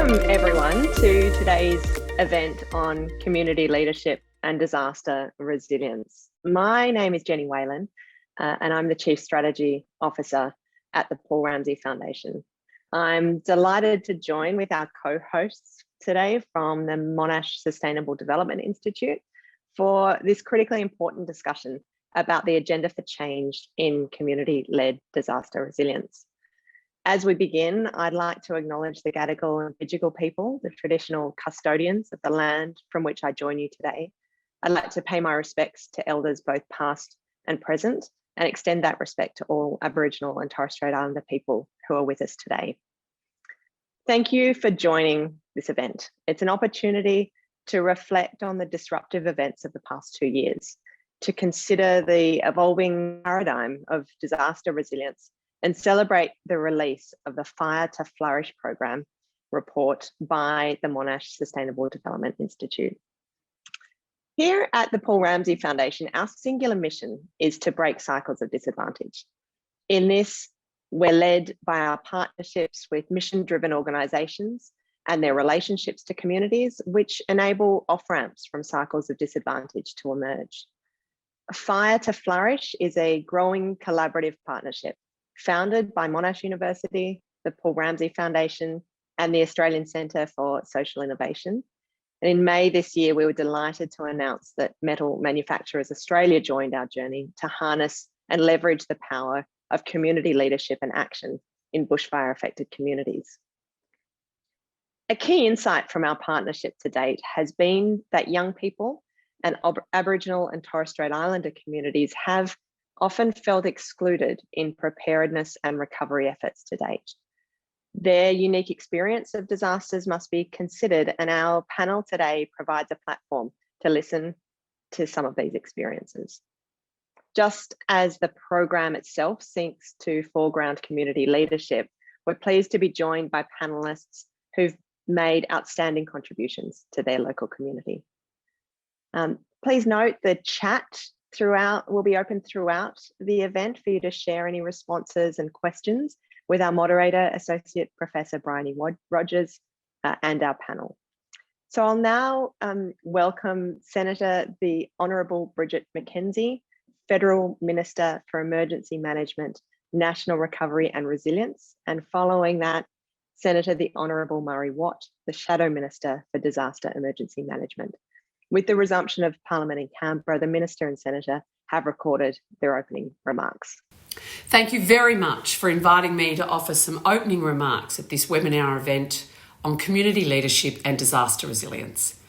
Welcome everyone to today's event on community leadership and disaster resilience. My name is Jenny Whalen and I'm the Chief Strategy Officer at the Paul Ramsay Foundation. I'm delighted to join with our co-hosts today from the Monash Sustainable Development Institute for this critically important discussion about the agenda for change in community-led disaster resilience. As we begin, I'd like to acknowledge the Gadigal and Bidjigal people, the traditional custodians of the land from which I join you today. I'd like to pay my respects to elders both past and present and extend that respect to all Aboriginal and Torres Strait Islander people who are with us today. Thank you for joining this event. It's an opportunity to reflect on the disruptive events of the past 2 years, to consider the evolving paradigm of disaster resilience and celebrate the release of the Fire to Flourish program report by the Monash Sustainable Development Institute. Here at the Paul Ramsay Foundation, our singular mission is to break cycles of disadvantage. In this, we're led by our partnerships with mission-driven organisations and their relationships to communities, which enable off-ramps from cycles of disadvantage to emerge. Fire to Flourish is a growing collaborative partnership founded by Monash University, the Paul Ramsay Foundation, and the Australian Centre for Social Innovation. And in May this year, we were delighted to announce that Metal Manufacturers Australia joined our journey to harness and leverage the power of community leadership and action in bushfire-affected communities. A key insight from our partnership to date has been that young people and Aboriginal and Torres Strait Islander communities have often felt excluded in preparedness and recovery efforts to date. Their unique experience of disasters must be considered, and our panel today provides a platform to listen to some of these experiences. Just as the program itself seeks to foreground community leadership, we're pleased to be joined by panelists who've made outstanding contributions to their local community. Please note the chat will be open throughout the event for you to share any responses and questions with our moderator, Associate Professor Bryony Rogers, and our panel. So I'll now welcome Senator the Honourable Bridget McKenzie, Federal Minister for Emergency Management, National Recovery and Resilience, and following that, Senator the Honourable Murray Watt, the Shadow Minister for Disaster Emergency Management. With the resumption of Parliament in Canberra, the Minister and Senator have recorded their opening remarks. Thank you very much for inviting me to offer some opening remarks at this webinar event on community leadership and disaster resilience.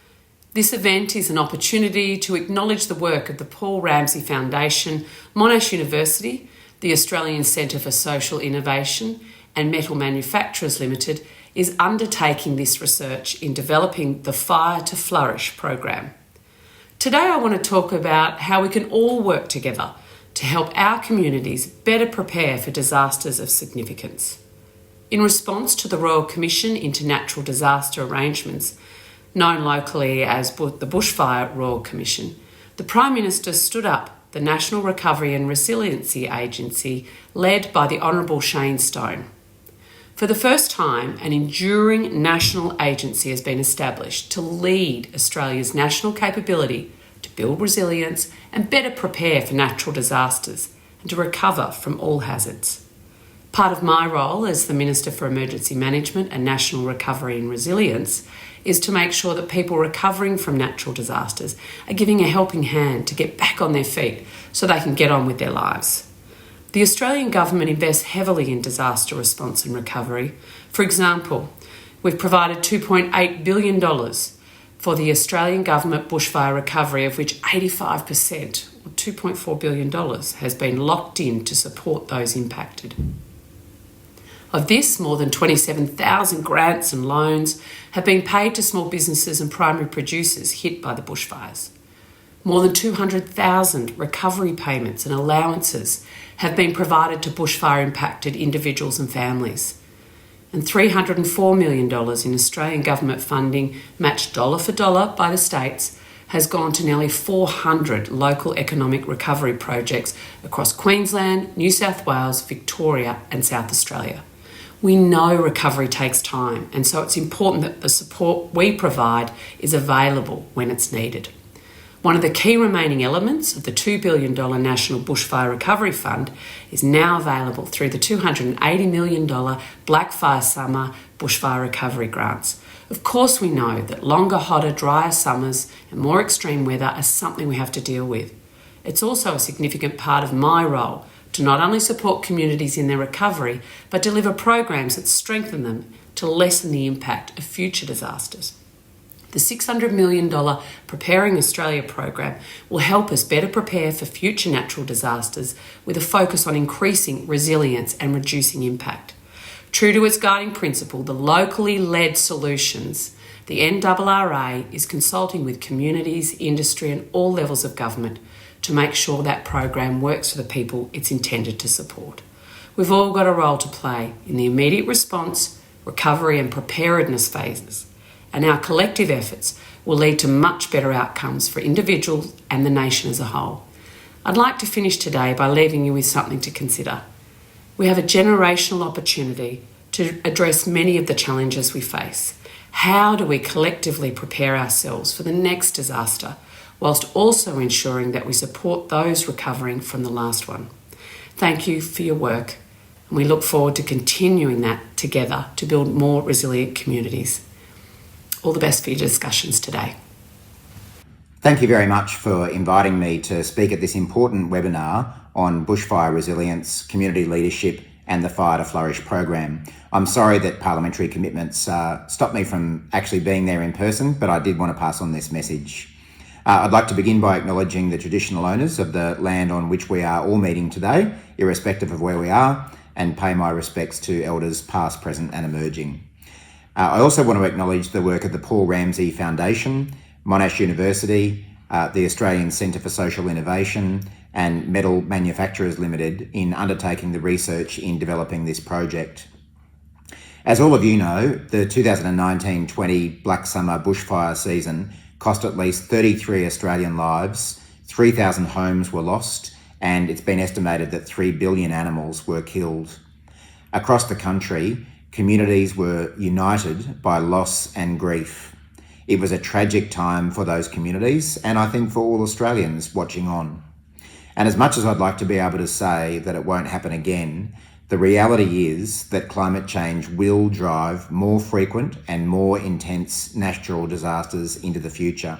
This event is an opportunity to acknowledge the work of the Paul Ramsay Foundation, Monash University, the Australian Centre for Social Innovation and Metal Manufacturers Limited is undertaking this research in developing the Fire to Flourish program. Today I want to talk about how we can all work together to help our communities better prepare for disasters of significance. In response to the Royal Commission into Natural Disaster Arrangements, known locally as the Bushfire Royal Commission, the Prime Minister stood up the National Recovery and Resiliency Agency led by the Honourable Shane Stone. For the first time, an enduring national agency has been established to lead Australia's national capability to build resilience and better prepare for natural disasters and to recover from all hazards. Part of my role as the Minister for Emergency Management and National Recovery and Resilience is to make sure that people recovering from natural disasters are giving a helping hand to get back on their feet so they can get on with their lives. The Australian Government invests heavily in disaster response and recovery. For example, we've provided $2.8 billion for the Australian Government bushfire recovery, of which 85%, or $2.4 billion, has been locked in to support those impacted. Of this, more than 27,000 grants and loans have been paid to small businesses and primary producers hit by the bushfires. More than 200,000 recovery payments and allowances have been provided to bushfire-impacted individuals and families. And $304 million in Australian government funding, matched dollar for dollar by the states, has gone to nearly 400 local economic recovery projects across Queensland, New South Wales, Victoria and South Australia. We know recovery takes time, and so it's important that the support we provide is available when it's needed. One of the key remaining elements of the $2 billion National Bushfire Recovery Fund is now available through the $280 million Blackfire Summer Bushfire Recovery Grants. Of course, we know that longer, hotter, drier summers and more extreme weather are something we have to deal with. It's also a significant part of my role to not only support communities in their recovery, but deliver programs that strengthen them to lessen the impact of future disasters. The $600 million Preparing Australia program will help us better prepare for future natural disasters with a focus on increasing resilience and reducing impact. True to its guiding principle, the locally led solutions, the NRRA is consulting with communities, industry and all levels of government to make sure that program works for the people it's intended to support. We've all got a role to play in the immediate response, recovery and preparedness phases, and our collective efforts will lead to much better outcomes for individuals and the nation as a whole. I'd like to finish today by leaving you with something to consider. We have a generational opportunity to address many of the challenges we face. How do we collectively prepare ourselves for the next disaster, whilst also ensuring that we support those recovering from the last one? Thank you for your work, and we look forward to continuing that together to build more resilient communities. All the best for your discussions today. Thank you very much for inviting me to speak at this important webinar on bushfire resilience, community leadership and the Fire to Flourish program. I'm sorry that parliamentary commitments stopped me from actually being there in person, but I did want to pass on this message. I'd like to begin by acknowledging the traditional owners of the land on which we are all meeting today, irrespective of where we are, and pay my respects to elders past, present and emerging. I also want to acknowledge the work of the Paul Ramsay Foundation, Monash University, the Australian Centre for Social Innovation and Metal Manufacturers Limited in undertaking the research in developing this project. As all of you know, the 2019-20 Black Summer bushfire season cost at least 33 Australian lives, 3,000 homes were lost, and it's been estimated that 3 billion animals were killed. Across the country, communities were united by loss and grief. It was a tragic time for those communities, and I think for all Australians watching on. And as much as I'd like to be able to say that it won't happen again, the reality is that climate change will drive more frequent and more intense natural disasters into the future.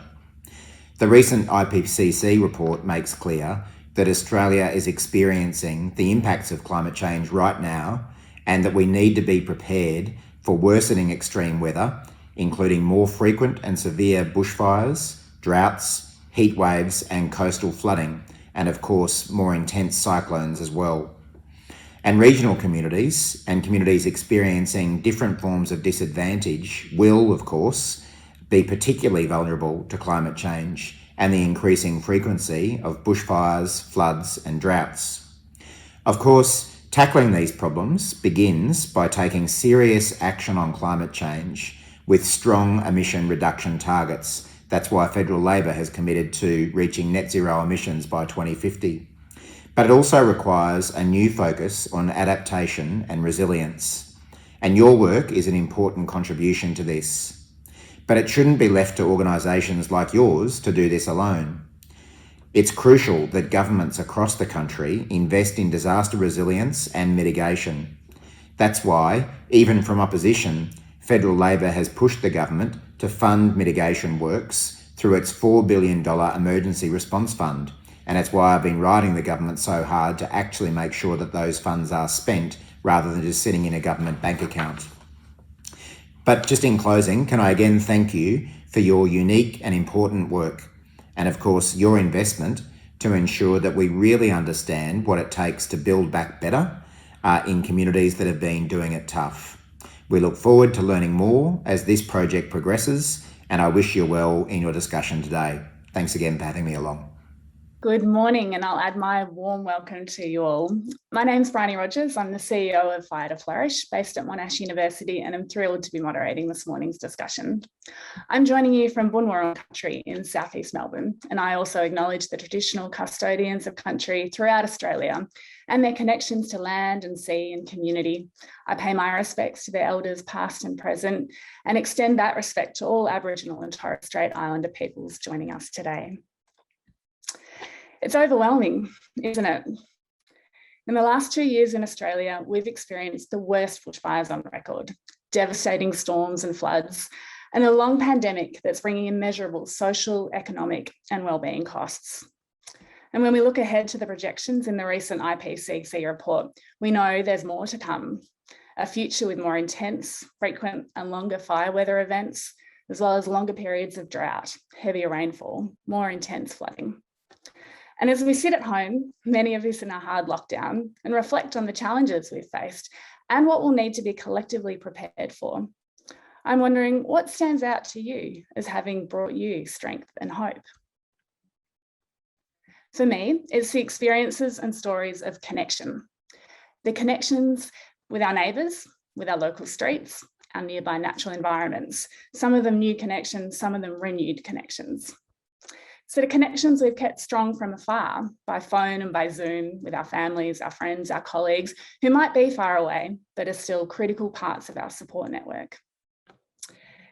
The recent IPCC report makes clear that Australia is experiencing the impacts of climate change right now, and that we need to be prepared for worsening extreme weather, including more frequent and severe bushfires, droughts, heat waves and coastal flooding, and of course more intense cyclones as well. And regional communities and communities experiencing different forms of disadvantage will, of course, be particularly vulnerable to climate change and the increasing frequency of bushfires, floods and droughts. Of course, tackling these problems begins by taking serious action on climate change with strong emission reduction targets. That's why Federal Labor has committed to reaching net zero emissions by 2050. But it also requires a new focus on adaptation and resilience. And your work is an important contribution to this. But it shouldn't be left to organisations like yours to do this alone. It's crucial that governments across the country invest in disaster resilience and mitigation. That's why, even from opposition, Federal Labor has pushed the government to fund mitigation works through its $4 billion Emergency Response Fund. And that's why I've been riding the government so hard to actually make sure that those funds are spent rather than just sitting in a government bank account. But just in closing, can I again thank you for your unique and important work, and of course your investment to ensure that we really understand what it takes to build back better in communities that have been doing it tough. We look forward to learning more as this project progresses, and I wish you well in your discussion today. Thanks again for having me along. Good morning, and I'll add my warm welcome to you all. My name's Bryony Rogers. I'm the CEO of Fire to Flourish, based at Monash University, and I'm thrilled to be moderating this morning's discussion. I'm joining you from Bunwurrung country in southeast Melbourne, and I also acknowledge the traditional custodians of country throughout Australia and their connections to land and sea and community. I pay my respects to their elders past and present and extend that respect to all Aboriginal and Torres Strait Islander peoples joining us today. It's overwhelming, isn't it? In the last 2 years in Australia, we've experienced the worst bushfires on record, devastating storms and floods, and a long pandemic that's bringing immeasurable social, economic, and wellbeing costs. And when we look ahead to the projections in the recent IPCC report, we know there's more to come, a future with more intense, frequent, and longer fire weather events, as well as longer periods of drought, heavier rainfall, more intense flooding. And as we sit at home, many of us in a hard lockdown, and reflect on the challenges we've faced and what we'll need to be collectively prepared for, I'm wondering what stands out to you as having brought you strength and hope? For me, it's the experiences and stories of connection. The connections with our neighbours, with our local streets, our nearby natural environments, some of them new connections, some of them renewed connections. So the connections we've kept strong from afar, by phone and by Zoom, with our families, our friends, our colleagues, who might be far away, but are still critical parts of our support network.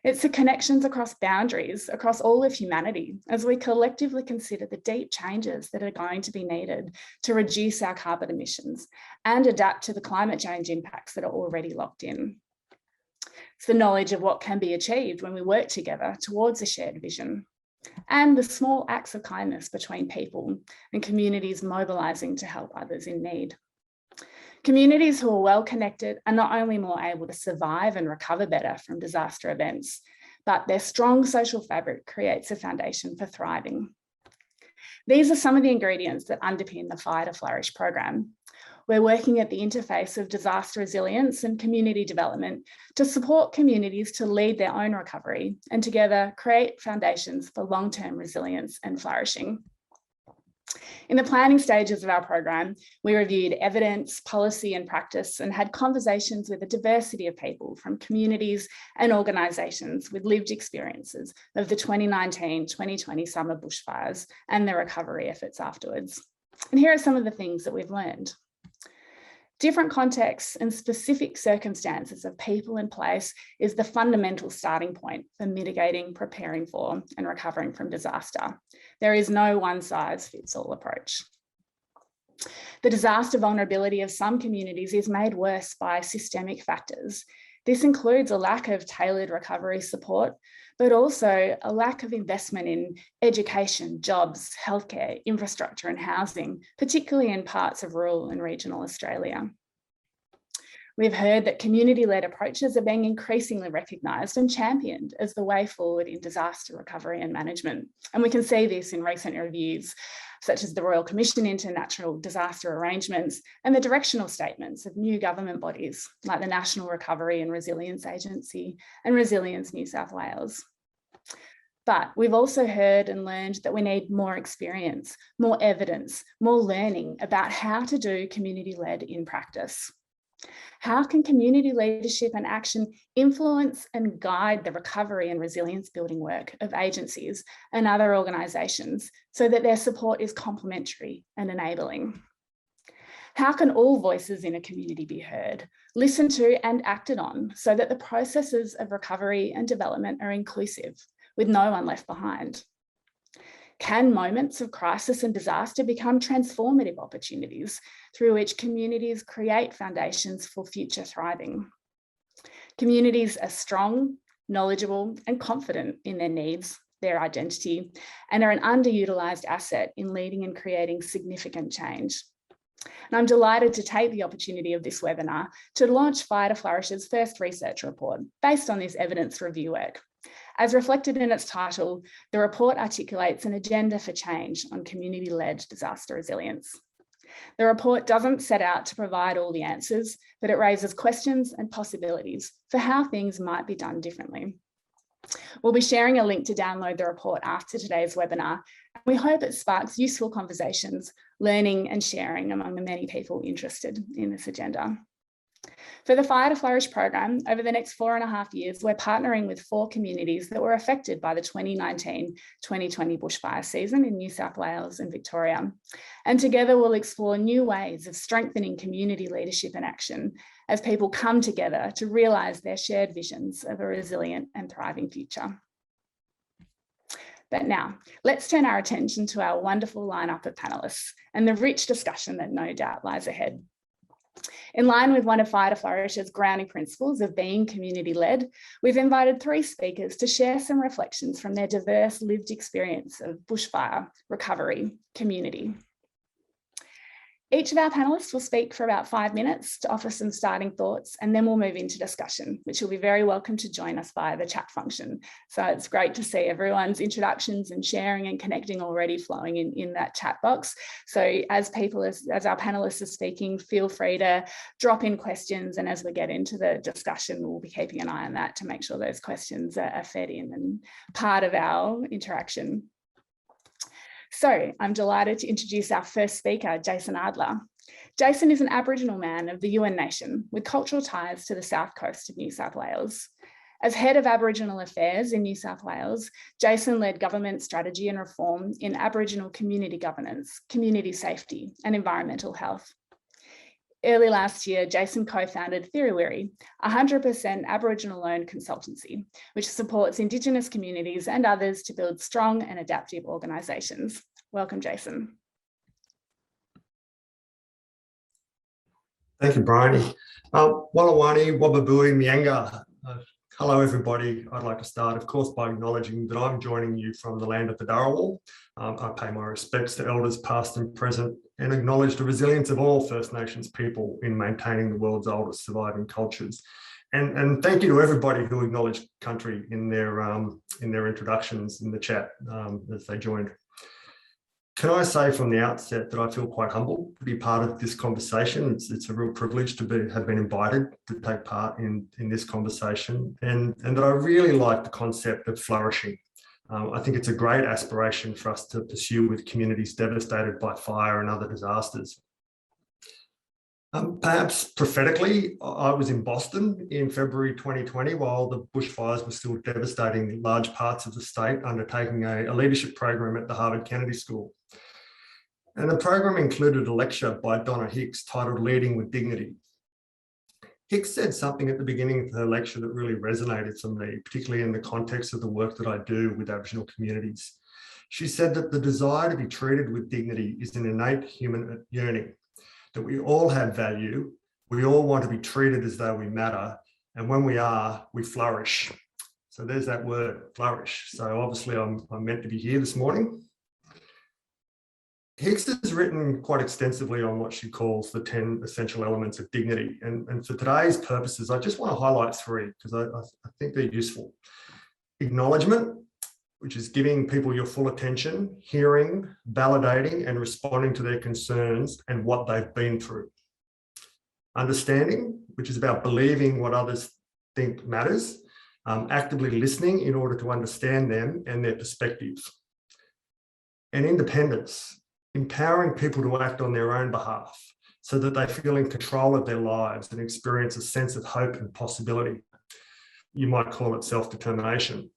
It's the connections across boundaries, across all of humanity, as we collectively consider the deep changes that are going to be needed to reduce our carbon emissions and adapt to the climate change impacts that are already locked in. It's the knowledge of what can be achieved when we work together towards a shared vision, and the small acts of kindness between people and communities mobilising to help others in need. Communities who are well connected are not only more able to survive and recover better from disaster events, but their strong social fabric creates a foundation for thriving. These are some of the ingredients that underpin the Fire to Flourish program. We're working at the interface of disaster resilience and community development to support communities to lead their own recovery and together create foundations for long-term resilience and flourishing. In the planning stages of our program, we reviewed evidence, policy and practice and had conversations with a diversity of people from communities and organisations with lived experiences of the 2019-2020 summer bushfires and the recovery efforts afterwards. And here are some of the things that we've learned. Different contexts and specific circumstances of people and place is the fundamental starting point for mitigating, preparing for, and recovering from disaster. There is no one-size-fits-all approach. The disaster vulnerability of some communities is made worse by systemic factors. This includes a lack of tailored recovery support, but also a lack of investment in education, jobs, healthcare, infrastructure and housing, particularly in parts of rural and regional Australia. We've heard that community-led approaches are being increasingly recognised and championed as the way forward in disaster recovery and management. And we can see this in recent reviews, such as the Royal Commission into Natural Disaster Arrangements and the directional statements of new government bodies like the National Recovery and Resilience Agency and Resilience New South Wales. But we've also heard and learned that we need more experience, more evidence, more learning about how to do community-led in practice. How can community leadership and action influence and guide the recovery and resilience building work of agencies and other organisations so that their support is complementary and enabling? How can all voices in a community be heard, listened to and acted on so that the processes of recovery and development are inclusive, with no one left behind? Can moments of crisis and disaster become transformative opportunities through which communities create foundations for future thriving? Communities are strong, knowledgeable, and confident in their needs, their identity, and are an underutilised asset in leading and creating significant change. And I'm delighted to take the opportunity of this webinar to launch Fire to Flourish's first research report based on this evidence review work. As reflected in its title, the report articulates an agenda for change on community-led disaster resilience. The report doesn't set out to provide all the answers, but it raises questions and possibilities for how things might be done differently. We'll be sharing a link to download the report after today's webinar. We hope it sparks useful conversations, learning and sharing among the many people interested in this agenda. For the Fire to Flourish program, over the next 4.5 years, we're partnering with 4 communities that were affected by the 2019-2020 bushfire season in New South Wales and Victoria. And together we'll explore new ways of strengthening community leadership and action as people come together to realise their shared visions of a resilient and thriving future. But now, let's turn our attention to our wonderful lineup of panellists and the rich discussion that no doubt lies ahead. In line with one of Fire to Flourish's grounding principles of being community-led, we've invited 3 speakers to share some reflections from their diverse lived experience of bushfire, recovery, community. Each of our panellists will speak for about 5 minutes to offer some starting thoughts, and then we'll move into discussion, which you'll be very welcome to join us via the chat function. So it's great to see everyone's introductions and sharing and connecting already flowing in that chat box. So as our panellists are speaking, feel free to drop in questions, and as we get into the discussion, we'll be keeping an eye on that to make sure those questions are fed in and part of our interaction. So I'm delighted to introduce our first speaker, Jason Adler. Jason is an Aboriginal man of the Yuin Nation with cultural ties to the south coast of New South Wales. As head of Aboriginal Affairs in New South Wales, Jason led government strategy and reform in Aboriginal community governance, community safety, and environmental health. Early last year, Jason co-founded Thiruwiri, a 100% Aboriginal-owned consultancy, which supports Indigenous communities and others to build strong and adaptive organisations. Welcome, Jason. Thank you, Bryony. Walawani, Wababui, Mianga. Hello, everybody. I'd like to start, of course, by acknowledging that I'm joining you from the land of the Dharawal. I pay my respects to elders past and present and acknowledge the resilience of all First Nations people in maintaining the world's oldest surviving cultures. And thank you to everybody who acknowledged country in their introductions in the chat as they joined. Can I say from the outset that I feel quite humbled to be part of this conversation. It's a real privilege to have been invited to take part in this conversation, and that I really like the concept of flourishing. I think it's a great aspiration for us to pursue with communities devastated by fire and other disasters. Perhaps prophetically, I was in Boston in February 2020 while the bushfires were still devastating large parts of the state, undertaking a leadership program at the Harvard Kennedy School. And the program included a lecture by Donna Hicks titled Leading with Dignity. Hicks said something at the beginning of her lecture that really resonated for me, particularly in the context of the work that I do with Aboriginal communities. She said that the desire to be treated with dignity is an innate human yearning, that we all have value, we all want to be treated as though we matter, and when we are, we flourish. So there's that word, flourish. So obviously I'm meant to be here this morning. Hicks has written quite extensively on what she calls the 10 essential elements of dignity. And for today's purposes, I just want to highlight 3 because I think they're useful. Acknowledgement, which is giving people your full attention, hearing, validating, and responding to their concerns and what they've been through. Understanding, which is about believing what others think matters, actively listening in order to understand them and their perspective. And independence, empowering people to act on their own behalf so that they feel in control of their lives and experience a sense of hope and possibility. You might call it self-determination.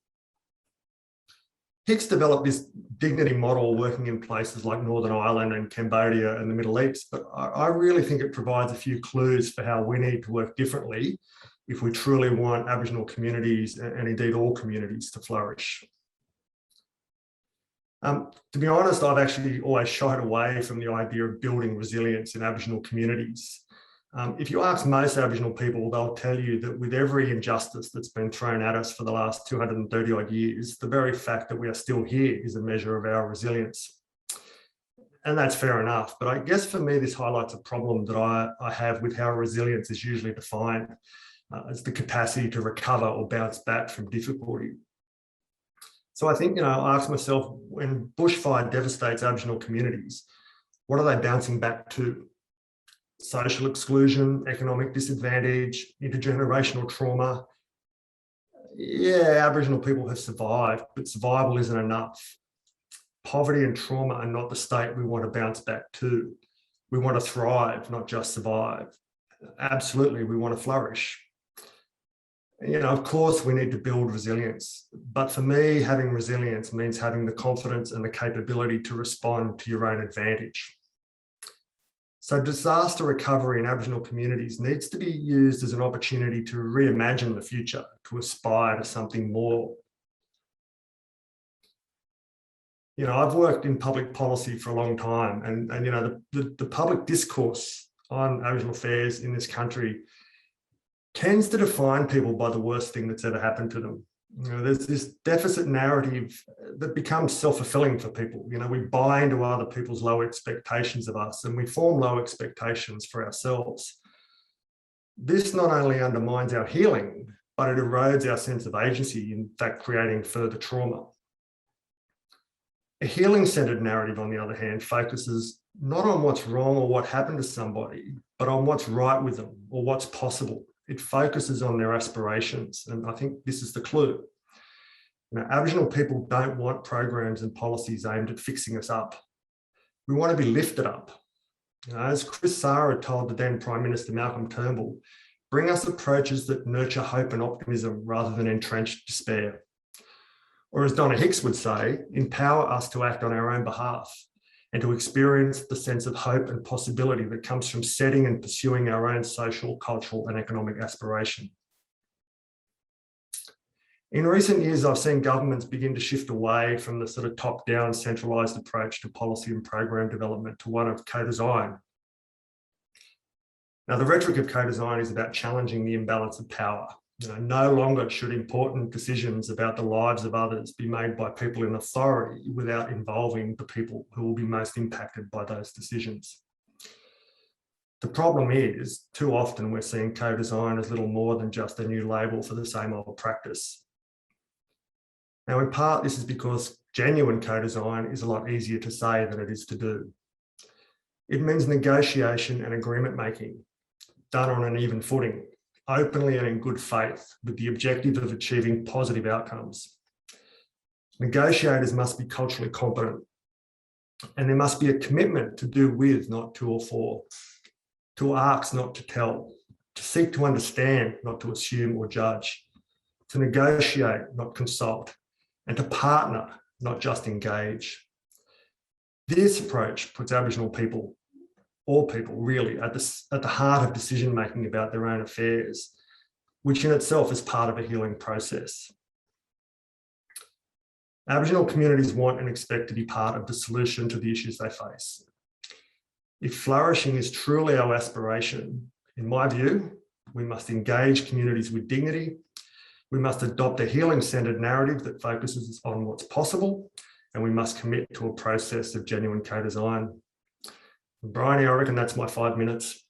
Hicks developed this dignity model working in places like Northern Ireland and Cambodia and the Middle East, but I really think it provides a few clues for how we need to work differently if we truly want Aboriginal communities and indeed all communities to flourish. To be honest, I've actually always shied away from the idea of building resilience in Aboriginal communities. If you ask most Aboriginal people, they'll tell you that with every injustice that's been thrown at us for the last 230 odd years, the very fact that we are still here is a measure of our resilience. And that's fair enough. But I guess for me, this highlights a problem that I have with how resilience is usually defined as the capacity to recover or bounce back from difficulty. So I think, I ask myself, when bushfire devastates Aboriginal communities, what are they bouncing back to? Social exclusion, economic disadvantage, intergenerational trauma. Yeah, Aboriginal people have survived, but survival isn't enough. Poverty and trauma are not the state we want to bounce back to. We want to thrive, not just survive. Absolutely, we want to flourish. You know, of course, we need to build resilience. But for me, having resilience means having the confidence and the capability to respond to your own advantage. So disaster recovery in Aboriginal communities needs to be used as an opportunity to reimagine the future, to aspire to something more. You know, I've worked in public policy for a long time, and you know, the public discourse on Aboriginal affairs in this country tends to define people by the worst thing that's ever happened to them. You know, there's this deficit narrative that becomes self-fulfilling for people. You know, we buy into other people's low expectations of us, and we form low expectations for ourselves. This not only undermines our healing, but it erodes our sense of agency, in fact, creating further trauma. A healing-centered narrative, on the other hand, focuses not on what's wrong or what happened to somebody, but on what's right with them or what's possible. It focuses on their aspirations. And I think this is the clue. You know, Aboriginal people don't want programs and policies aimed at fixing us up. We want to be lifted up. You know, as Chris Sarra told the then Prime Minister Malcolm Turnbull, bring us approaches that nurture hope and optimism rather than entrenched despair. Or as Donna Hicks would say, empower us to act on our own behalf and to experience the sense of hope and possibility that comes from setting and pursuing our own social, cultural, and economic aspiration. In recent years, I've seen governments begin to shift away from the sort of top-down centralised approach to policy and program development to one of co-design. Now, the rhetoric of co-design is about challenging the imbalance of power. You know, no longer should important decisions about the lives of others be made by people in authority without involving the people who will be most impacted by those decisions. The problem is, too often we're seeing co-design as little more than just a new label for the same old practice. Now, in part, this is because genuine co-design is a lot easier to say than it is to do. It means negotiation and agreement making, done on an even footing, openly and in good faith, with the objective of achieving positive outcomes. Negotiators must be culturally competent, and there must be a commitment to do with, not to or for, to ask, not to tell, to seek to understand, not to assume or judge, to negotiate, not consult, and to partner, not just engage. This approach puts Aboriginal people, all people really, at the heart of decision-making about their own affairs, which in itself is part of a healing process. Aboriginal communities want and expect to be part of the solution to the issues they face. If flourishing is truly our aspiration, in my view, we must engage communities with dignity. We must adopt a healing-centered narrative that focuses on what's possible, and we must commit to a process of genuine co-design. Bryony, I reckon that's my 5 minutes.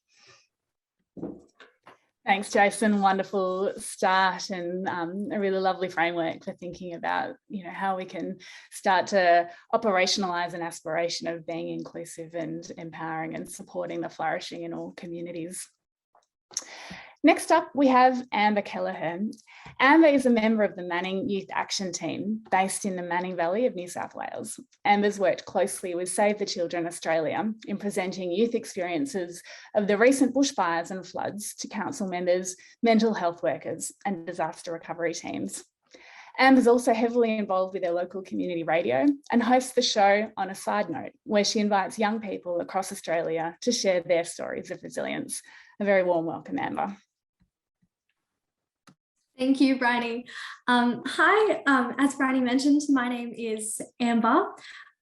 Thanks, Jason. Wonderful start, and a really lovely framework for thinking about, you know, how we can start to operationalise an aspiration of being inclusive and empowering and supporting the flourishing in all communities. Next up, we have Amber Kelleher. Amber is a member of the Manning Youth Action Team based in the Manning Valley of New South Wales. Amber's worked closely with Save the Children Australia in presenting youth experiences of the recent bushfires and floods to council members, mental health workers, and disaster recovery teams. Amber's also heavily involved with their local community radio and hosts the show On a Side Note, where she invites young people across Australia to share their stories of resilience. A very warm welcome, Amber. Thank you, Bryony. Hi, as Bryony mentioned, my name is Amber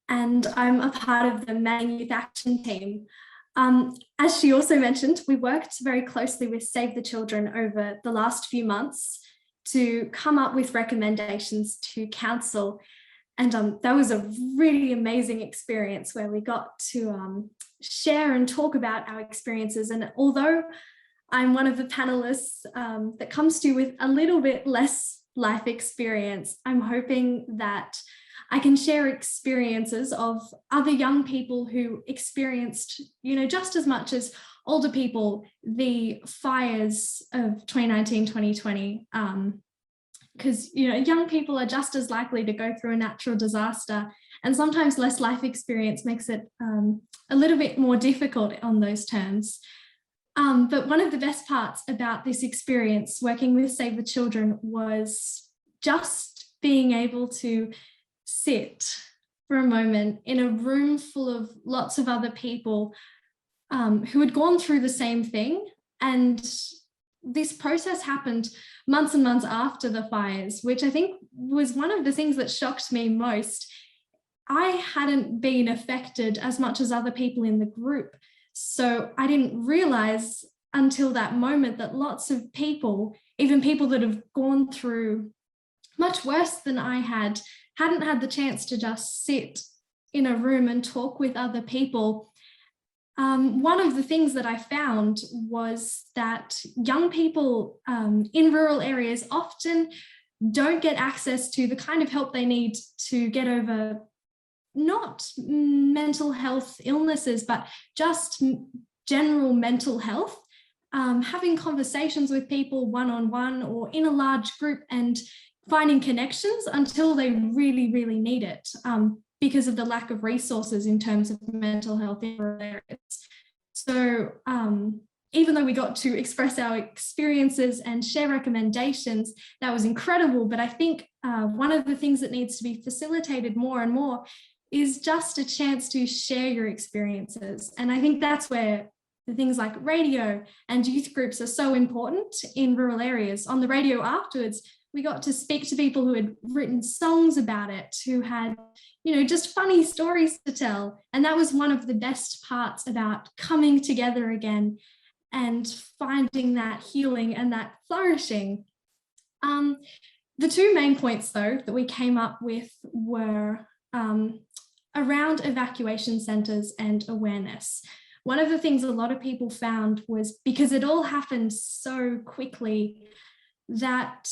and I'm a part of the Manning Youth Action Team. As she also mentioned, we worked very closely with Save the Children over the last few months to come up with recommendations to council. And that was a really amazing experience where we got to share and talk about our experiences. And although I'm one of the panelists that comes to you with a little bit less life experience, I'm hoping that I can share experiences of other young people who experienced, you know, just as much as older people, the fires of 2019, 2020, because, you know, young people are just as likely to go through a natural disaster, and sometimes less life experience makes it a little bit more difficult on those terms. But one of the best parts about this experience working with Save the Children was just being able to sit for a moment in a room full of lots of other people who had gone through the same thing. And this process happened months and months after the fires, which I think was one of the things that shocked me most. I hadn't been affected as much as other people in the group. So I didn't realize until that moment that lots of people, even people that have gone through much worse than I hadn't had the chance to just sit in a room and talk with other people. One of the things that I found was that young people in rural areas often don't get access to the kind of help they need to get over not mental health illnesses, but just general mental health. Having conversations with people one-on-one or in a large group and finding connections until they really, really need it because of the lack of resources in terms of mental health in rural areas. So even though we got to express our experiences and share recommendations, that was incredible. But I think one of the things that needs to be facilitated more and more is just a chance to share your experiences. And I think that's where the things like radio and youth groups are so important in rural areas. On the radio afterwards, we got to speak to people who had written songs about it, who had, just funny stories to tell. And that was one of the best parts about coming together again and finding that healing and that flourishing. The two main points, though, that we came up with were around evacuation centres and awareness. One of the things a lot of people found was because it all happened so quickly that,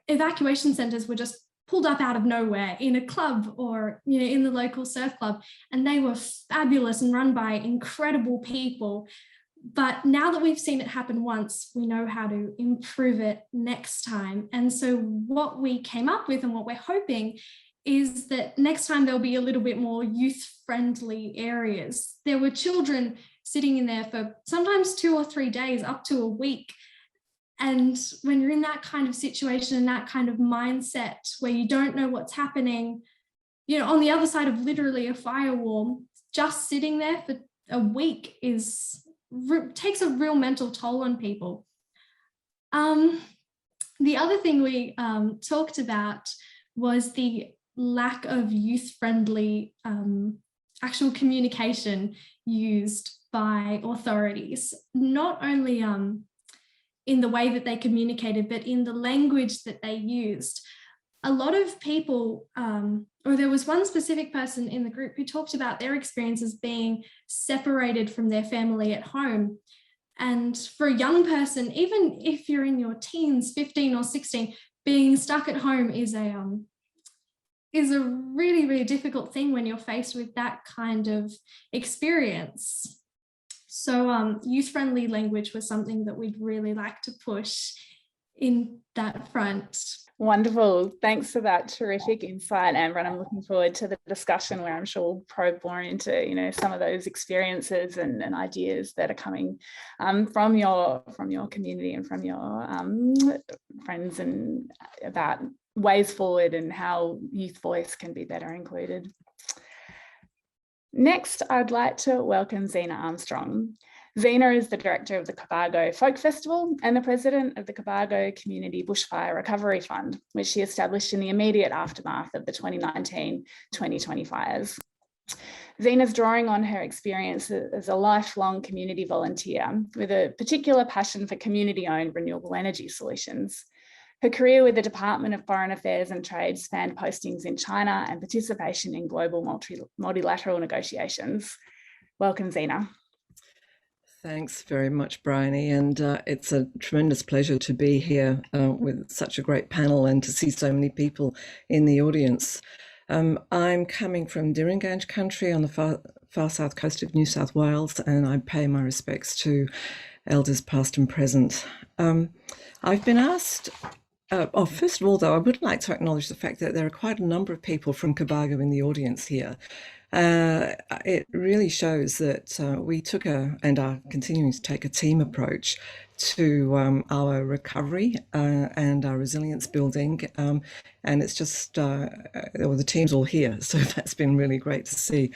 evacuation centres were just pulled up out of nowhere in a club or, in the local surf club, and they were fabulous and run by incredible people. But now that we've seen it happen once, we know how to improve it next time. And so what we came up with and what we're hoping is that next time there'll be a little bit more youth-friendly areas. There were children sitting in there for sometimes 2 or 3 days, up to a week. And when you're in that kind of situation and that kind of mindset where you don't know what's happening, on the other side of literally a firewall, just sitting there for a week takes a real mental toll on people. The other thing we talked about was the lack of youth-friendly actual communication used by authorities, not only in the way that they communicated, but in the language that they used. A lot of people, or there was one specific person in the group who talked about their experiences being separated from their family at home. And for a young person, even if you're in your teens, 15 or 16, being stuck at home is a really, really difficult thing when you're faced with that kind of experience. So youth-friendly language was something that we'd really like to push in that front. Wonderful. Thanks for that terrific insight, Amber. And I'm looking forward to the discussion where I'm sure we'll probe more into, some of those experiences and ideas that are coming from your community and from your friends, and about ways forward and how youth voice can be better included. Next, I'd like to welcome Zena Armstrong. Zena is the director of the Cobargo Folk Festival and the president of the Cobargo Community Bushfire Recovery Fund, which she established in the immediate aftermath of the 2019-2020 fires. Zena's drawing on her experience as a lifelong community volunteer with a particular passion for community-owned renewable energy solutions. Her career with the Department of Foreign Affairs and Trade spanned postings in China and participation in global multilateral negotiations. Welcome, Zena. Thanks very much, Bryony, and it's a tremendous pleasure to be here with such a great panel and to see so many people in the audience. I'm coming from Diringanj country on the far south coast of New South Wales, and I pay my respects to elders past and present. I've been asked First of all, though, I would like to acknowledge the fact that there are quite a number of people from Cobargo in the audience here. It really shows that we took and are continuing to take a team approach to our recovery and our resilience building. And it's just, the team's all here, so that's been really great to see.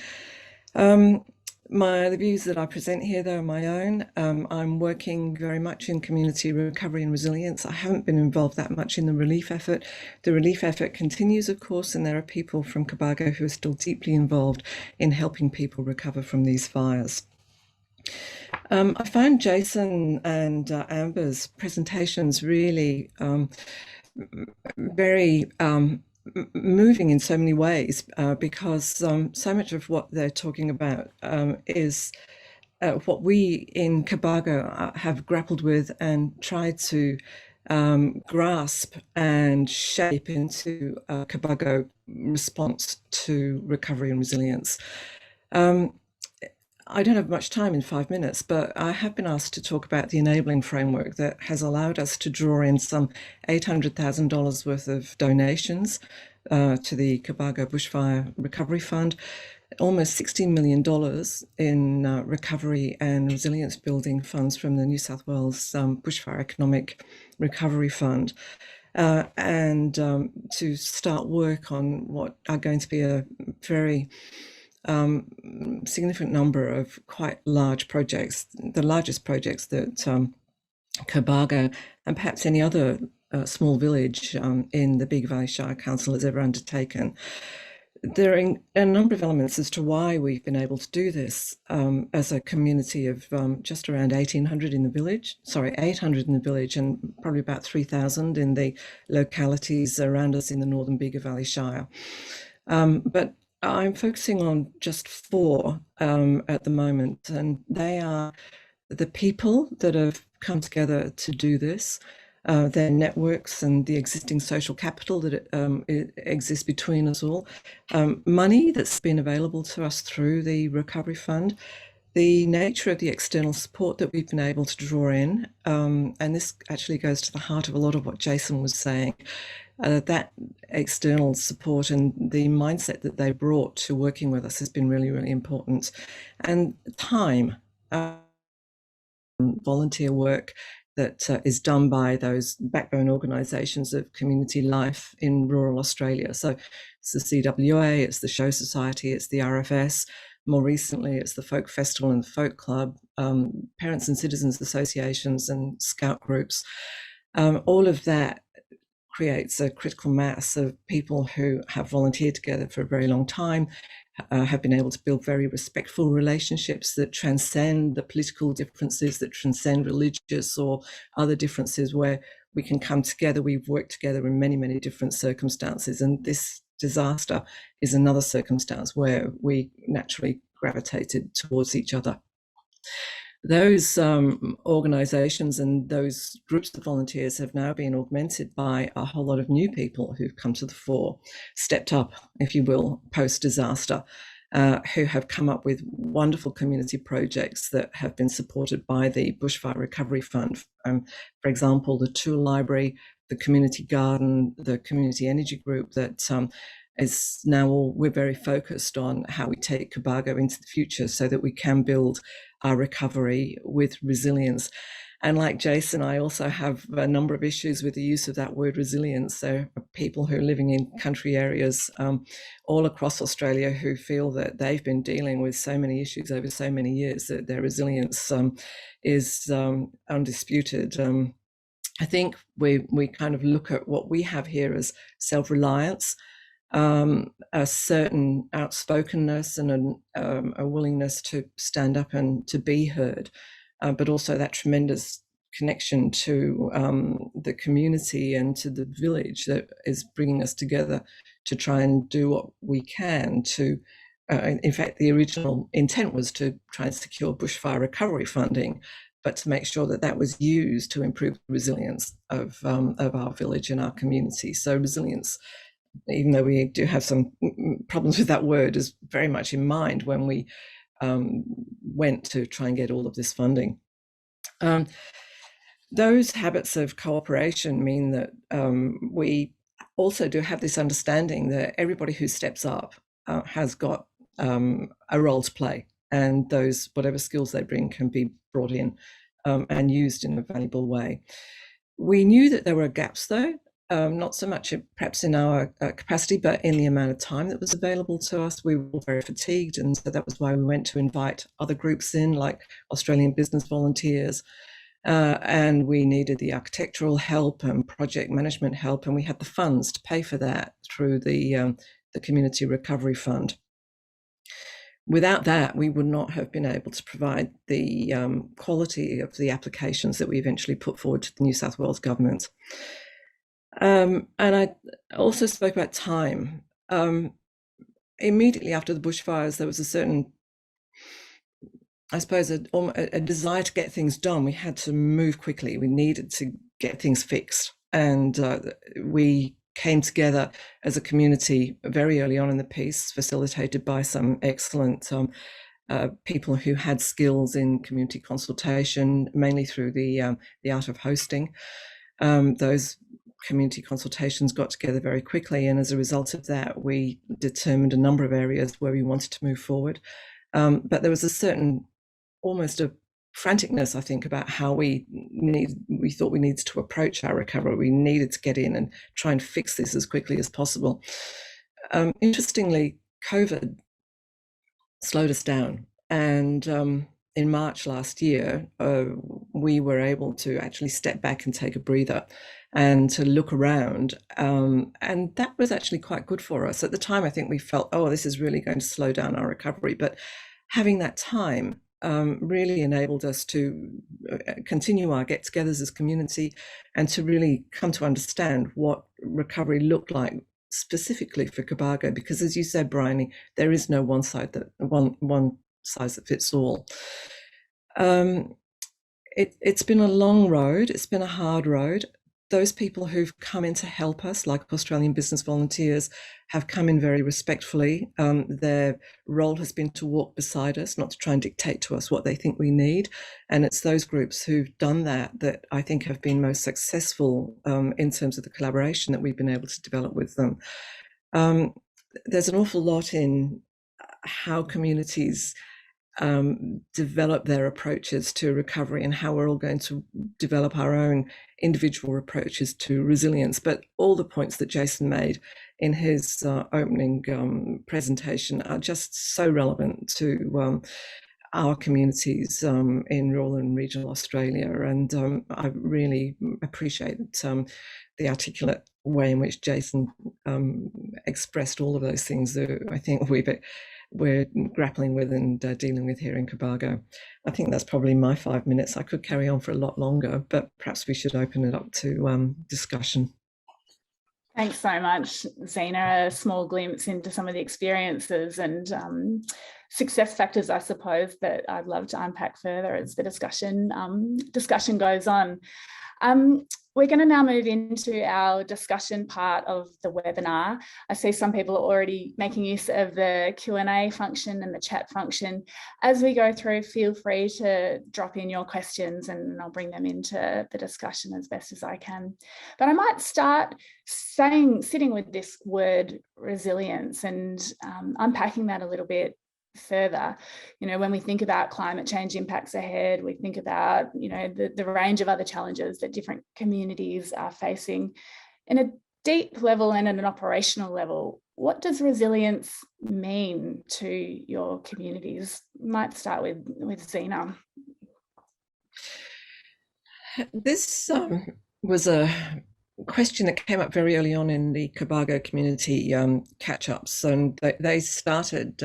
The views that I present here, though, are my own. I'm working very much in community recovery and resilience. I haven't been involved that much in the relief effort. The relief effort continues, of course, and there are people from Cobargo who are still deeply involved in helping people recover from these fires. I found Jason and Amber's presentations really very moving in so many ways, because so much of what they're talking about is what we in Cobargo have grappled with and tried to grasp and shape into a Cobargo response to recovery and resilience. I don't have much time in 5 minutes, but I have been asked to talk about the enabling framework that has allowed us to draw in some $800,000 worth of donations to the Cobargo Bushfire Recovery Fund, almost $16 million in recovery and resilience building funds from the New South Wales Bushfire Economic Recovery Fund, and to start work on what are going to be a very significant number of quite large projects, the largest projects that Cobargo and perhaps any other small village in the Big Valley Shire Council has ever undertaken. There are a number of elements as to why we've been able to do this as a community of just around 800 in the village, and probably about 3,000 in the localities around us in the northern Big Valley Shire. But I'm focusing on just 4 at the moment, and they are the people that have come together to do this, their networks and the existing social capital that it exists between us all, money that's been available to us through the Recovery Fund, the nature of the external support that we've been able to draw in, and this actually goes to the heart of a lot of what Jason was saying. That external support and the mindset that they brought to working with us has been really, really important. And time, volunteer work that is done by those backbone organisations of community life in rural Australia. So it's the CWA, it's the Show Society, it's the RFS. More recently, it's the Folk Festival and the Folk Club, Parents and Citizens Associations and Scout groups. All of that creates a critical mass of people who have volunteered together for a very long time, have been able to build very respectful relationships that transcend the political differences, that transcend religious or other differences, where we can come together. We've worked together in many, many different circumstances, and this disaster is another circumstance where we naturally gravitated towards each other. Those organisations and those groups of volunteers have now been augmented by a whole lot of new people who've come to the fore, stepped up, if you will, post-disaster, who have come up with wonderful community projects that have been supported by the Bushfire Recovery Fund. For example, the Tool Library, the Community Garden, the Community Energy Group that is now we're very focused on how we take Cobargo into the future so that we can build our recovery with resilience. And like Jason, I also have a number of issues with the use of that word resilience. There are people who are living in country areas all across Australia who feel that they've been dealing with so many issues over so many years that their resilience is undisputed. I think we kind of look at what we have here as self-reliance, a certain outspokenness and a willingness to stand up and to be heard, but also that tremendous connection to the community and to the village that is bringing us together to try and do what we can to, in fact, the original intent was to try and secure bushfire recovery funding, but to make sure that that was used to improve the resilience of our village and our community. So resilience, even though we do have some problems with that word, is very much in mind when we went to try and get all of this funding. those habits of cooperation mean that we also do have this understanding that everybody who steps up has got a role to play, and those whatever skills they bring can be brought in and used in a valuable way. We knew that there were gaps, though, not so much perhaps in our capacity, but in the amount of time that was available to us. We were very fatigued, and so that was why we went to invite other groups in, like Australian business volunteers, and we needed the architectural help and project management help, and we had the funds to pay for that through the Community Recovery Fund. Without that, we would not have been able to provide the quality of the applications that we eventually put forward to the New South Wales government. And I also spoke about time. Immediately after the bushfires, there was a certain, I suppose, a desire to get things done. We had to move quickly. We needed to get things fixed. And we came together as a community very early on in the piece, facilitated by some excellent people who had skills in community consultation, mainly through the art of hosting. Those community consultations got together very quickly, and as a result of that, we determined a number of areas where we wanted to move forward. But there was a certain, almost a franticness, I think, about how we thought we needed to approach our recovery. We needed to get in and try and fix this as quickly as possible. Interestingly, COVID slowed us down, and in March last year, we were able to actually step back and take a breather and to look around, and that was actually quite good for us. At the time, I think we felt, oh, this is really going to slow down our recovery, but having that time really enabled us to continue our get-togethers as community and to really come to understand what recovery looked like specifically for Cobargo, because as you said, Bryony, there is no one size that fits all. It's been a long road. It's been a hard road. Those people who've come in to help us, like Australian business volunteers, have come in very respectfully. Their role has been to walk beside us, not to try and dictate to us what they think we need. And it's those groups who've done that I think have been most successful in terms of the collaboration that we've been able to develop with them. There's an awful lot in how communities develop their approaches to recovery and how we're all going to develop our own individual approaches to resilience. But all the points that Jason made in his opening presentation are just so relevant to our communities in rural and regional Australia. And I really appreciate the articulate way in which Jason expressed all of those things that I think we're grappling with and dealing with here in Cobargo. I think that's probably my 5 minutes. I could carry on for a lot longer, but perhaps we should open it up to discussion. Thanks so much, Zena. A small glimpse into some of the experiences and success factors, I suppose, that I'd love to unpack further as the discussion goes on. We're going to now move into our discussion part of the webinar. I see some people are already making use of the Q&A function and the chat function. As we go through, feel free to drop in your questions and I'll bring them into the discussion as best as I can. But I might start sitting with this word resilience and unpacking that a little bit further. When we think about climate change impacts ahead, we think about the range of other challenges that different communities are facing in a deep level and at an operational level. What does resilience mean to your communities? Might start with Zena. This was a question that came up very early on in the Cobargo community catch-ups, and they started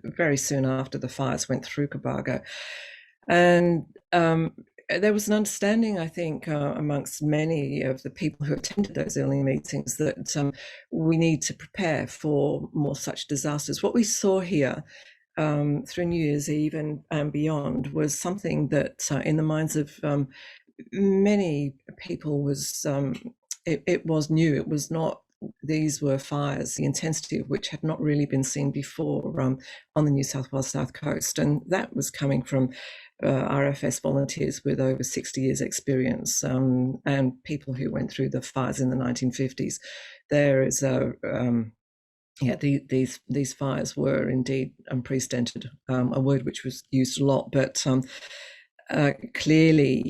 very soon after the fires went through Cobargo. And there was an understanding, I think, amongst many of the people who attended those early meetings that we need to prepare for more such disasters. What we saw here through New Year's Eve and beyond was something that in the minds of many people was it was new. It was not, these were fires, the intensity of which had not really been seen before on the New South Wales South Coast, and that was coming from RFS volunteers with over 60 years experience, and people who went through the fires in the 1950s. There is these fires were indeed unprecedented, a word which was used a lot, but clearly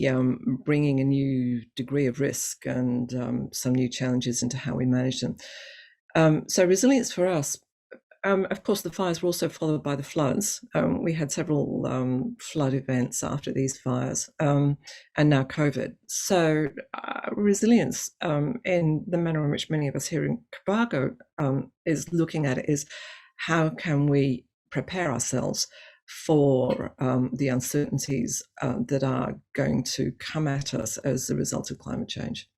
bringing a new degree of risk and some new challenges into how we manage them. So resilience for us, of course, the fires were also followed by the floods. We had several flood events after these fires, and now COVID. So resilience, in the manner in which many of us here in Cobargo is looking at it, is how can we prepare ourselves for the uncertainties that are going to come at us as a result of climate change.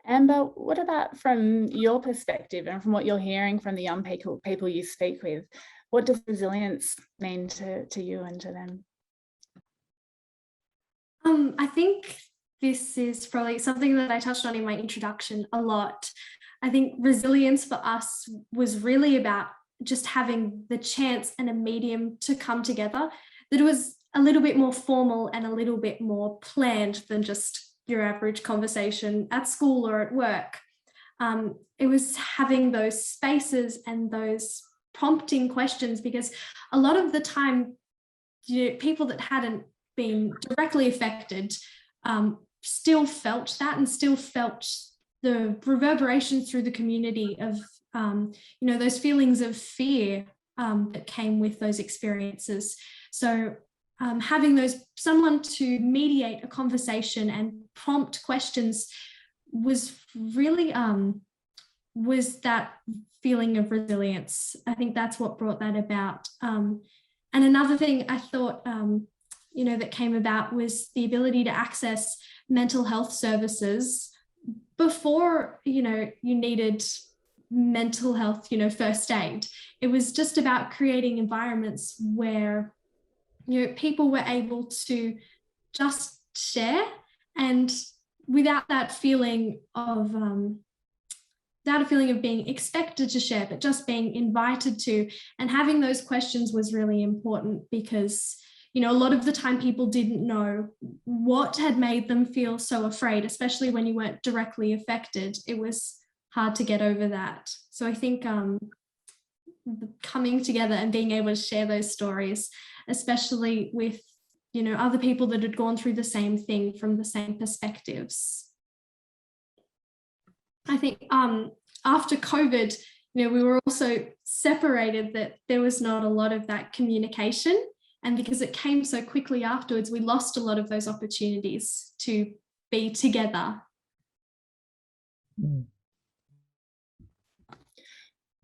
Amber, what about from your perspective and from what you're hearing from the young people you speak with? What does resilience mean to you and to them? I think this is probably something that I touched on in my introduction a lot. I think resilience for us was really about just having the chance and a medium to come together that was a little bit more formal and a little bit more planned than just your average conversation at school or at work. It was having those spaces and those prompting questions, because a lot of the time, people that hadn't been directly affected still felt that, and still felt the reverberations through the community of those feelings of fear that came with those experiences. So having someone to mediate a conversation and prompt questions was really was that feeling of resilience. I think that's what brought that about. And another thing I thought that came about was the ability to access mental health services before you needed mental health first aid. It was just about creating environments where people were able to just share, and without that feeling of being expected to share, but just being invited to. And having those questions was really important, because a lot of the time people didn't know what had made them feel so afraid, especially when you weren't directly affected. It was hard to get over that. So I think coming together and being able to share those stories, especially with other people that had gone through the same thing from the same perspectives. I think after COVID, we were also separated, that there was not a lot of that communication, and because it came so quickly afterwards, we lost a lot of those opportunities to be together.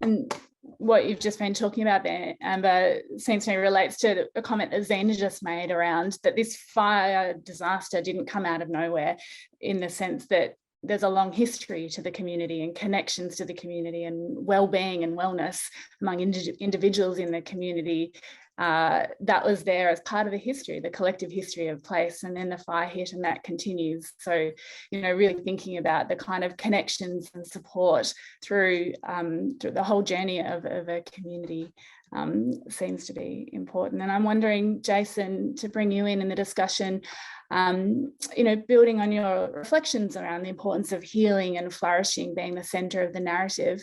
And what you've just been talking about there, Amber, seems to me relates to a comment that Zena just made around that this fire disaster didn't come out of nowhere, in the sense that there's a long history to the community and connections to the community and well-being and wellness among individuals in the community. That was there as part of the history, the collective history of place, and then the fire hit and that continues. So, really thinking about the kind of connections and support through the whole journey of a community seems to be important. And I'm wondering, Jason, to bring you in the discussion, building on your reflections around the importance of healing and flourishing being the centre of the narrative,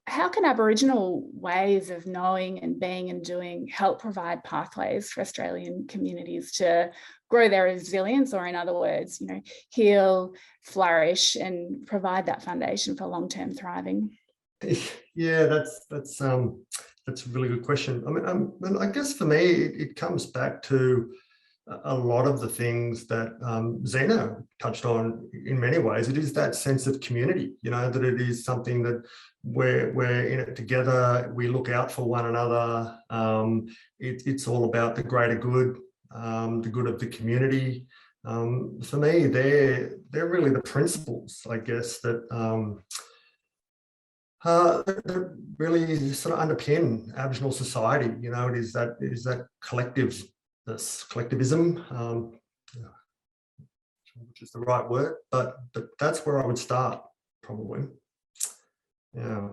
how can Aboriginal ways of knowing and being and doing help provide pathways for Australian communities to grow their resilience, or in other words, heal, flourish, and provide that foundation for long-term thriving? Yeah, that's a really good question. I guess for me, it comes back to a lot of the things that Zena touched on in many ways. It is that sense of community, that it is something that we're in it together, we look out for one another. It's all about the greater good, the good of the community. For me, they're really the principles, I guess, that really sort of underpin Aboriginal society. It is that collectivism, which is the right word, but that's where I would start, probably. Yeah.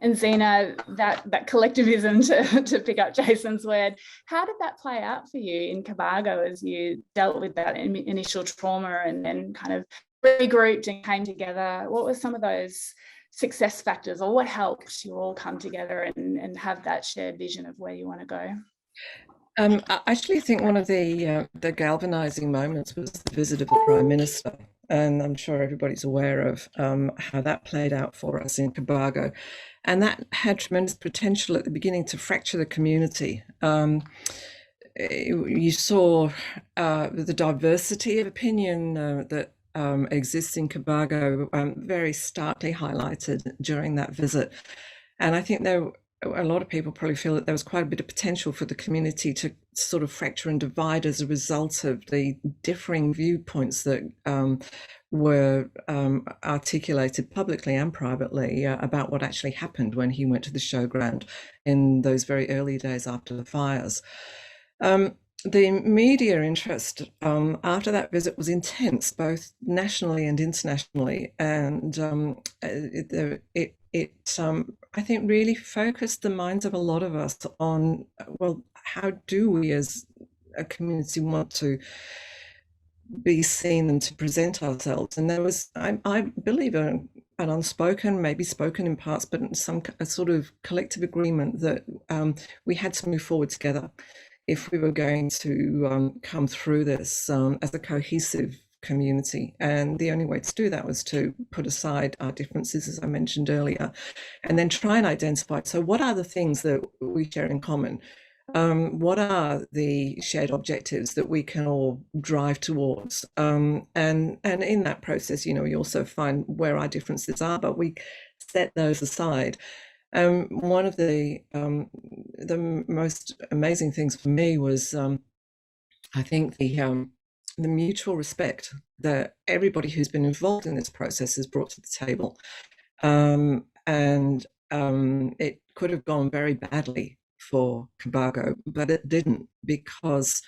And Zena, that collectivism, to pick up Jason's word, how did that play out for you in Cobargo as you dealt with that initial trauma and then kind of regrouped and came together? What were some of those success factors, or what helped you all come together and have that shared vision of where you want to go? I actually think one of the galvanizing moments was the visit of the Prime Minister, and I'm sure everybody's aware of how that played out for us in Cobargo, and that had tremendous potential at the beginning to fracture the community. You saw the diversity of opinion that exists in Cobargo very starkly highlighted during that visit, and I think a lot of people probably feel that there was quite a bit of potential for the community to sort of fracture and divide as a result of the differing viewpoints that were articulated publicly and privately about what actually happened when he went to the showground in those very early days after the fires. The media interest after that visit was intense, both nationally and internationally, and it I think really focused the minds of a lot of us on, well, how do we as a community want to be seen and to present ourselves? And there was, I believe, an unspoken, maybe spoken in parts, but a sort of collective agreement that we had to move forward together if we were going to come through this as a cohesive community. And the only way to do that was to put aside our differences, as I mentioned earlier, and then try and identify, so what are the things that we share in common? What are the shared objectives that we can all drive towards? And in that process, you know, we also find where our differences are, but we set those aside. One of the most amazing things for me was, I think, the mutual respect that everybody who's been involved in this process has brought to the table. And it could have gone very badly for Cobargo, but it didn't, because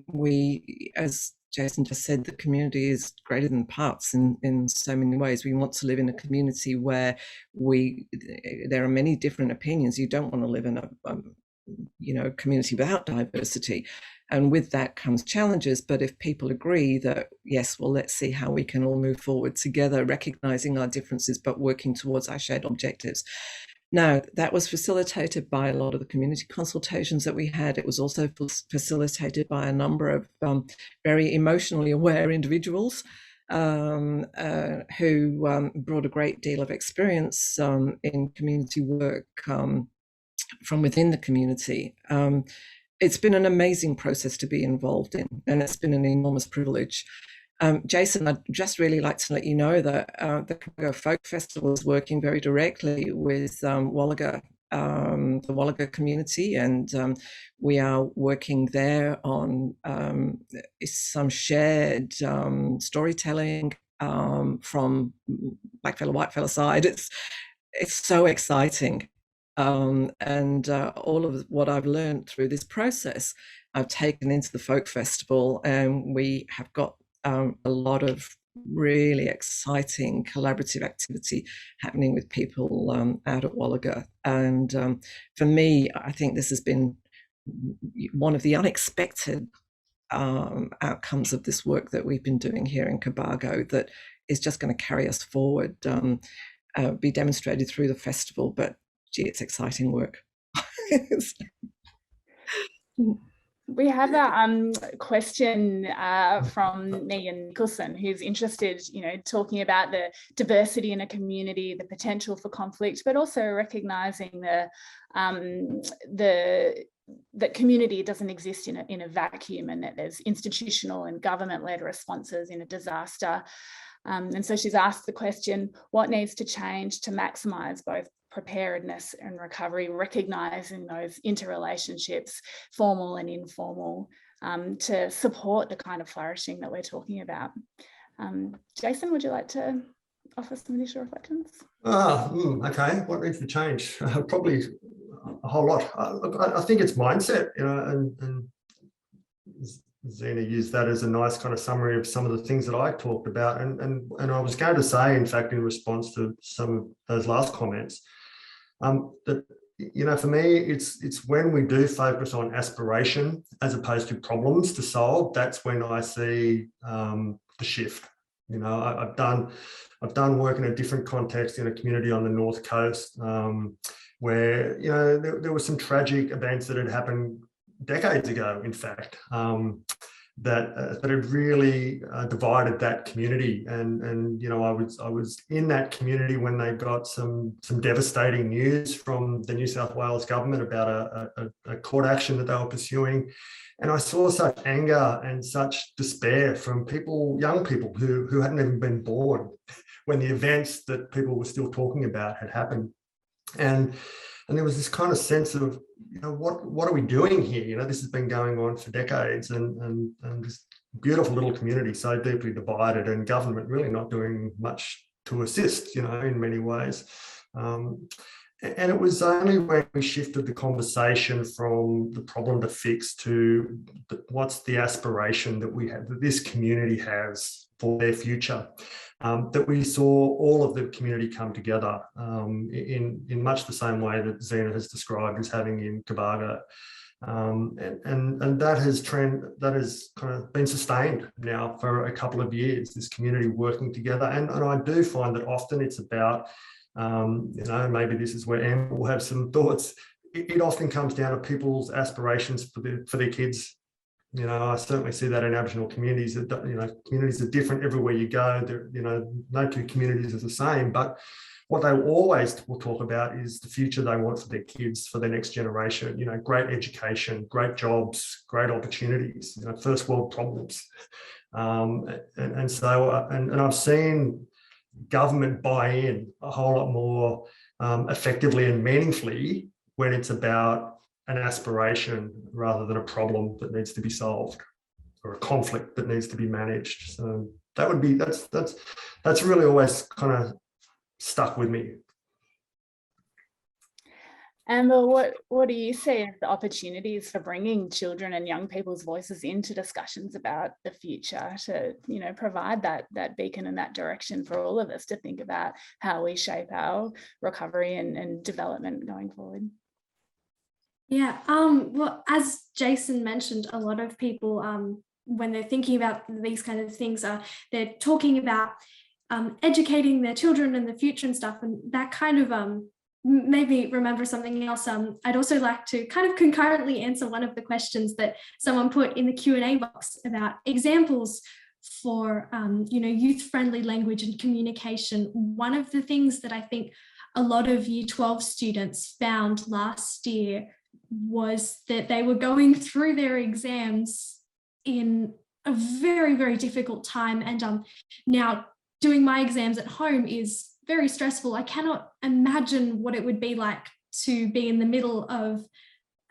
we, as Jason just said, the community is greater than parts in so many ways. We want to live in a community where there are many different opinions. You don't want to live in a community without diversity. And with that comes challenges. But if people agree that, yes, well, let's see how we can all move forward together, recognizing our differences, but working towards our shared objectives. Now, that was facilitated by a lot of the community consultations that we had. It was also facilitated by a number of very emotionally aware individuals who brought a great deal of experience in community work from within the community. It's been an amazing process to be involved in, and it's been an enormous privilege. Jason, I'd just really like to let you know that the Cobargo Folk Festival is working very directly with Wallaga, the Wallaga community, and we are working there on some shared storytelling from blackfella, whitefella side. It's so exciting. And all of what I've learned through this process, I've taken into the Folk Festival, and we have got a lot of really exciting collaborative activity happening with people out at Wallaga. And for me, I think this has been one of the unexpected outcomes of this work that we've been doing here in Cobargo that is just going to carry us forward, be demonstrated through the festival. But gee, it's exciting work. We have a question from Megan Nicholson, who's interested, talking about the diversity in a community, the potential for conflict, but also recognizing that community doesn't exist in a vacuum, and that there's institutional and government-led responses in a disaster. And so she's asked the question, what needs to change to maximise both preparedness and recovery, recognising those interrelationships, formal and informal, to support the kind of flourishing that we're talking about. Jason, would you like to offer some initial reflections? Okay, what needs to change? Probably a whole lot. Look, I think it's mindset, and Zena used that as a nice kind of summary of some of the things that I talked about. And I was going to say, in fact, in response to some of those last comments, that, you know, for me, it's when we do focus on aspiration as opposed to problems to solve, that's when I see the shift. You know, I've done work in a different context in a community on the North Coast, where, you know, there were some tragic events that had happened decades ago, in fact, that had really divided that community. And you know, I was in that community when they got some devastating news from the New South Wales government about a court action that they were pursuing. And I saw such anger and such despair from people, young people who hadn't even been born when the events that people were still talking about had happened. And there was this kind of sense of, you know, what are we doing here? You know, this has been going on for decades, and this beautiful little community so deeply divided, and government really not doing much to assist, you know, in many ways. And it was only when we shifted the conversation from the problem to fix to what's the aspiration that we have, that this community has for their future, that we saw all of the community come together in much the same way that Zena has described as having in Cobargo. And that has kind of been sustained now for a couple of years, this community working together. And I do find that often it's about, you know, maybe this is where Em will have some thoughts. It often comes down to people's aspirations for their kids. You know, I certainly see that in Aboriginal communities. You know, communities are different everywhere you go. You know, no two communities are the same. But what they always will talk about is the future they want for their kids, for their next generation. You know, great education, great jobs, great opportunities. You know, first world problems. And so I've seen government buy in a whole lot more effectively and meaningfully when it's about an aspiration rather than a problem that needs to be solved, or a conflict that needs to be managed. So that's really always kind of stuck with me. Amber, what do you see as the opportunities for bringing children and young people's voices into discussions about the future to, you know, provide that beacon and that direction for all of us to think about how we shape our recovery and development going forward? Yeah, well, as Jason mentioned, a lot of people, when they're thinking about these kind of things, they're talking about educating their children in the future and stuff, and that kind of made me remember something else. I'd also like to kind of concurrently answer one of the questions that someone put in the Q&A box about examples for, you know, youth-friendly language and communication. One of the things that I think a lot of Year 12 students found last year was that they were going through their exams in a very, very difficult time. And now doing my exams at home is very stressful. I cannot imagine what it would be like to be in the middle of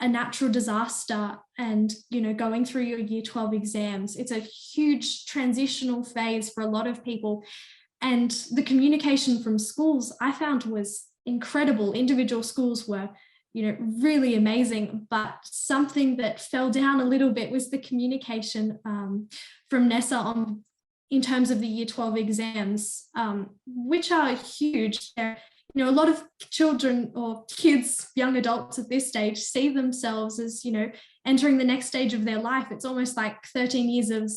a natural disaster and, you know, going through your Year 12 exams. It's a huge transitional phase for a lot of people. And the communication from schools I found was incredible. Individual schools were, you know, really amazing, but something that fell down a little bit was the communication from Nessa in terms of the Year 12 exams, which are huge. They're, you know, a lot of children or kids, young adults at this stage see themselves as, you know, entering the next stage of their life. It's almost like 13 years have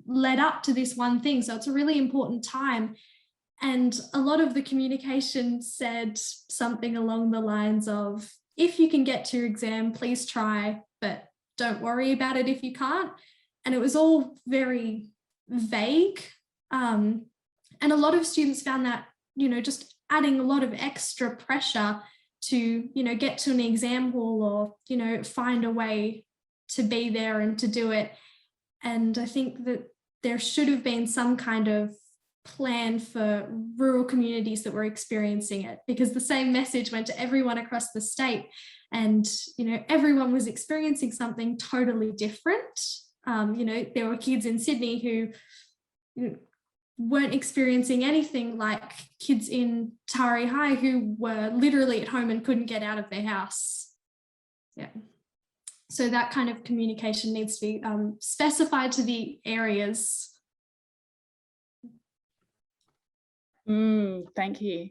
led up to this one thing. So it's a really important time. And a lot of the communication said something along the lines of, if you can get to your exam, please try, but don't worry about it if you can't. And it was all very vague. And a lot of students found that, you know, just adding a lot of extra pressure to, you know, get to an exam hall or, you know, find a way to be there and to do it. And I think that there should have been some kind of plan for rural communities that were experiencing it, because the same message went to everyone across the state, and, you know, everyone was experiencing something totally different. You know, there were kids in Sydney who, you know, weren't experiencing anything like kids in Tari High who were literally at home and couldn't get out of their house. Yeah. So that kind of communication needs to be specified to the areas. Thank you.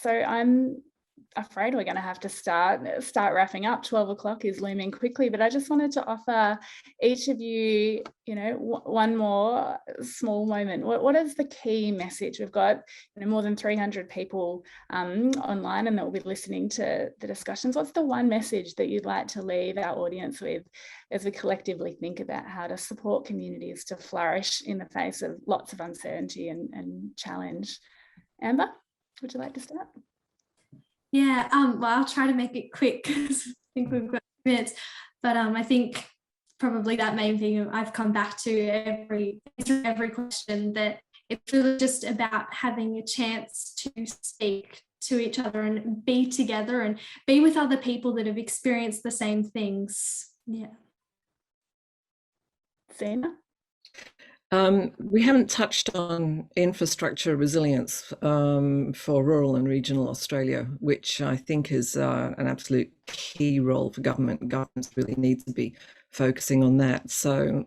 So I'm afraid we're going to have to start wrapping up. 12 o'clock is looming quickly, but I just wanted to offer each of you, one more small moment. What is the key message? We've got more than 300 people online and that will be listening to the discussions. What's the one message that you'd like to leave our audience with as we collectively think about how to support communities to flourish in the face of lots of uncertainty and challenge? Amber, would you like to start? Yeah, well, I'll try to make it quick because I think we've got minutes. But I think probably that main thing I've come back to every question, that it's really just about having a chance to speak to each other and be together and be with other people that have experienced the same things. Yeah. Zena? We haven't touched on infrastructure resilience for rural and regional Australia, which I think is an absolute key role for government. Governments really need to be focusing on that. So,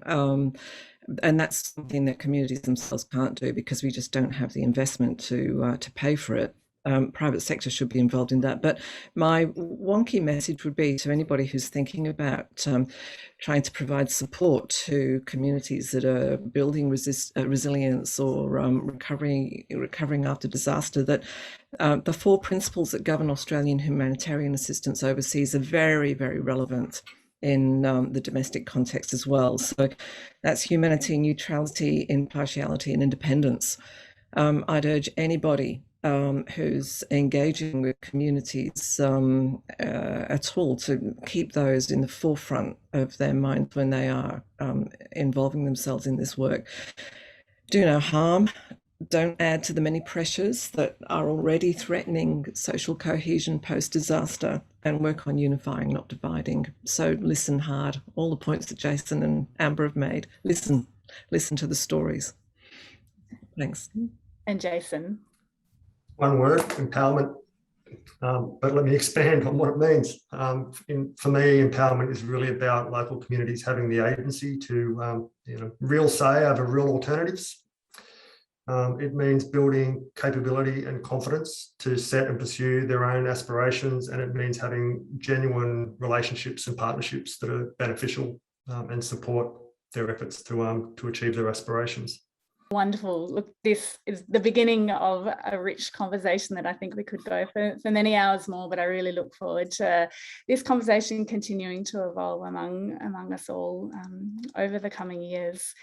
and that's something that communities themselves can't do because we just don't have the investment to pay for it. Private sector should be involved in that. But my wonky message would be to anybody who's thinking about trying to provide support to communities that are building resilience or recovering after disaster, that the 4 principles that govern Australian humanitarian assistance overseas are very, very relevant in the domestic context as well. So that's humanity, neutrality, impartiality, and independence. I'd urge anybody who's engaging with communities at all to keep those in the forefront of their mind when they are involving themselves in this work. Do no harm. Don't add to the many pressures that are already threatening social cohesion post-disaster, and work on unifying, not dividing. So listen hard. All the points that Jason and Amber have made. Listen to the stories. Thanks. And Jason? One word: empowerment. But let me expand on what it means. For me, empowerment is really about local communities having the agency to real say over real alternatives. It means building capability and confidence to set and pursue their own aspirations, and it means having genuine relationships and partnerships that are beneficial and support their efforts to achieve their aspirations. Wonderful. Look, this is the beginning of a rich conversation that I think we could go for many hours more, but I really look forward to this conversation continuing to evolve among us all over the coming years.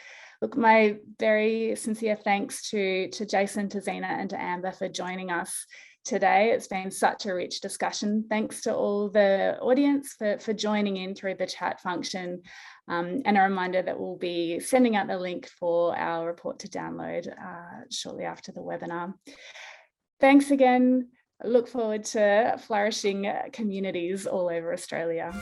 Look, my very sincere thanks to Jason, to Zena, and to Amber for joining us today. It's been such a rich discussion. Thanks to all the audience for joining in through the chat function. And a reminder that we'll be sending out the link for our report to download shortly after the webinar. Thanks again. I look forward to flourishing communities all over Australia.